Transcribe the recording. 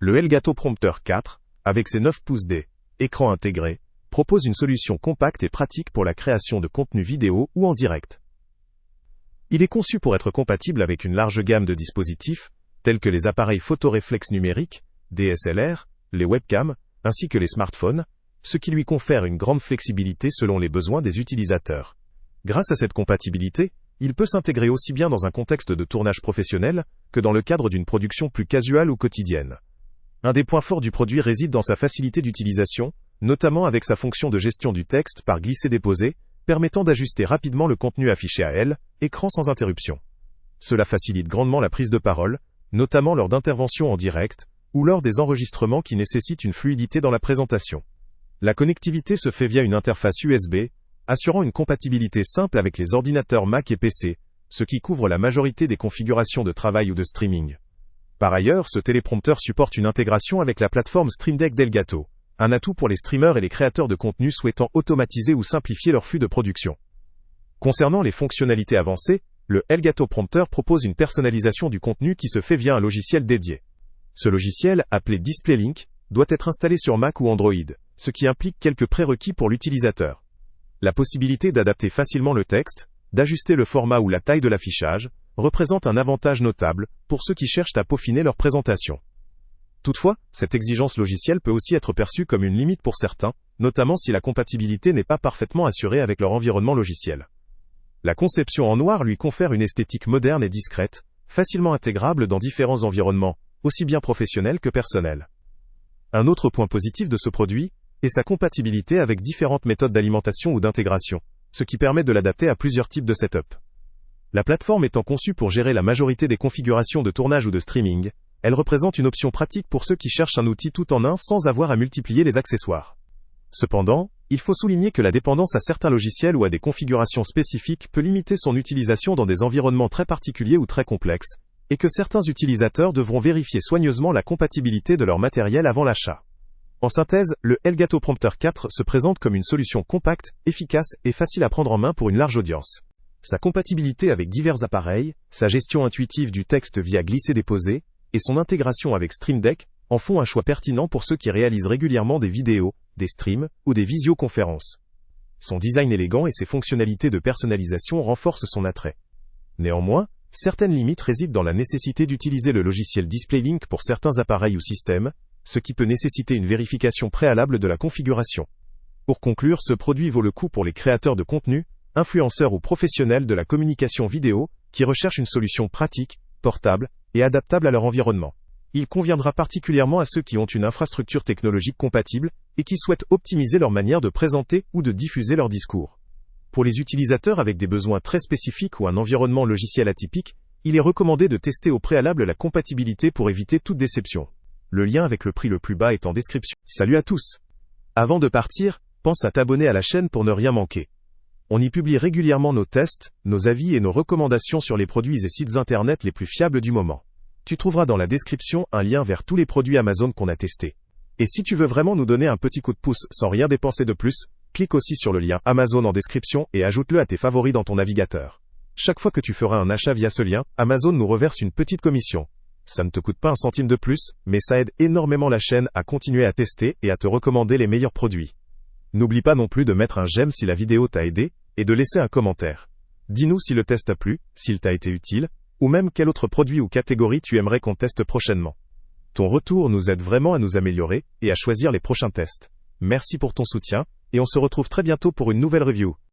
Le Elgato Prompter 4, avec ses 9 pouces d'écran intégré, propose une solution compacte et pratique pour la création de contenu vidéo ou en direct. Il est conçu pour être compatible avec une large gamme de dispositifs, tels que les appareils photoréflexes numériques, DSLR, les webcams, ainsi que les smartphones, ce qui lui confère une grande flexibilité selon les besoins des utilisateurs. Grâce à cette compatibilité, il peut s'intégrer aussi bien dans un contexte de tournage professionnel que dans le cadre d'une production plus casuale ou quotidienne. Un des points forts du produit réside dans sa facilité d'utilisation, notamment avec sa fonction de gestion du texte par glisser-déposer, permettant d'ajuster rapidement le contenu affiché à écran sans interruption. Cela facilite grandement la prise de parole, notamment lors d'interventions en direct, ou lors des enregistrements qui nécessitent une fluidité dans la présentation. La connectivité se fait via une interface USB, assurant une compatibilité simple avec les ordinateurs Mac et PC, ce qui couvre la majorité des configurations de travail ou de streaming. Par ailleurs, ce téléprompteur supporte une intégration avec la plateforme Stream Deck d'Elgato, un atout pour les streamers et les créateurs de contenu souhaitant automatiser ou simplifier leur flux de production. Concernant les fonctionnalités avancées, le Elgato Prompter propose une personnalisation du contenu qui se fait via un logiciel dédié. Ce logiciel, appelé DisplayLink, doit être installé sur Mac ou Android, ce qui implique quelques prérequis pour l'utilisateur. La possibilité d'adapter facilement le texte, d'ajuster le format ou la taille de l'affichage, représente un avantage notable pour ceux qui cherchent à peaufiner leur présentation. Toutefois, cette exigence logicielle peut aussi être perçue comme une limite pour certains, notamment si la compatibilité n'est pas parfaitement assurée avec leur environnement logiciel. La conception en noir lui confère une esthétique moderne et discrète, facilement intégrable dans différents environnements, aussi bien professionnels que personnels. Un autre point positif de ce produit est sa compatibilité avec différentes méthodes d'alimentation ou d'intégration, ce qui permet de l'adapter à plusieurs types de setup. La plateforme étant conçue pour gérer la majorité des configurations de tournage ou de streaming, elle représente une option pratique pour ceux qui cherchent un outil tout en un sans avoir à multiplier les accessoires. Cependant, il faut souligner que la dépendance à certains logiciels ou à des configurations spécifiques peut limiter son utilisation dans des environnements très particuliers ou très complexes, et que certains utilisateurs devront vérifier soigneusement la compatibilité de leur matériel avant l'achat. En synthèse, le Elgato Prompter 4 se présente comme une solution compacte, efficace et facile à prendre en main pour une large audience. Sa compatibilité avec divers appareils, sa gestion intuitive du texte via glisser-déposer, et son intégration avec Stream Deck en font un choix pertinent pour ceux qui réalisent régulièrement des vidéos, des streams ou des visioconférences. Son design élégant et ses fonctionnalités de personnalisation renforcent son attrait. Néanmoins, certaines limites résident dans la nécessité d'utiliser le logiciel DisplayLink pour certains appareils ou systèmes, ce qui peut nécessiter une vérification préalable de la configuration. Pour conclure, ce produit vaut le coup pour les créateurs de contenu, influenceurs ou professionnels de la communication vidéo, qui recherchent une solution pratique, portable et adaptable à leur environnement. Il conviendra particulièrement à ceux qui ont une infrastructure technologique compatible et qui souhaitent optimiser leur manière de présenter ou de diffuser leur discours. Pour les utilisateurs avec des besoins très spécifiques ou un environnement logiciel atypique, il est recommandé de tester au préalable la compatibilité pour éviter toute déception. Le lien avec le prix le plus bas est en description. Salut à tous! Avant de partir, pense à t'abonner à la chaîne pour ne rien manquer. On y publie régulièrement nos tests, nos avis et nos recommandations sur les produits et sites internet les plus fiables du moment. Tu trouveras dans la description un lien vers tous les produits Amazon qu'on a testés. Et si tu veux vraiment nous donner un petit coup de pouce sans rien dépenser de plus, clique aussi sur le lien Amazon en description et ajoute-le à tes favoris dans ton navigateur. Chaque fois que tu feras un achat via ce lien, Amazon nous reverse une petite commission. Ça ne te coûte pas un centime de plus, mais ça aide énormément la chaîne à continuer à tester et à te recommander les meilleurs produits. N'oublie pas non plus de mettre un j'aime si la vidéo t'a aidé, et de laisser un commentaire. Dis-nous si le test t'a plu, s'il t'a été utile, ou même quel autre produit ou catégorie tu aimerais qu'on teste prochainement. Ton retour nous aide vraiment à nous améliorer et à choisir les prochains tests. Merci pour ton soutien, et on se retrouve très bientôt pour une nouvelle review.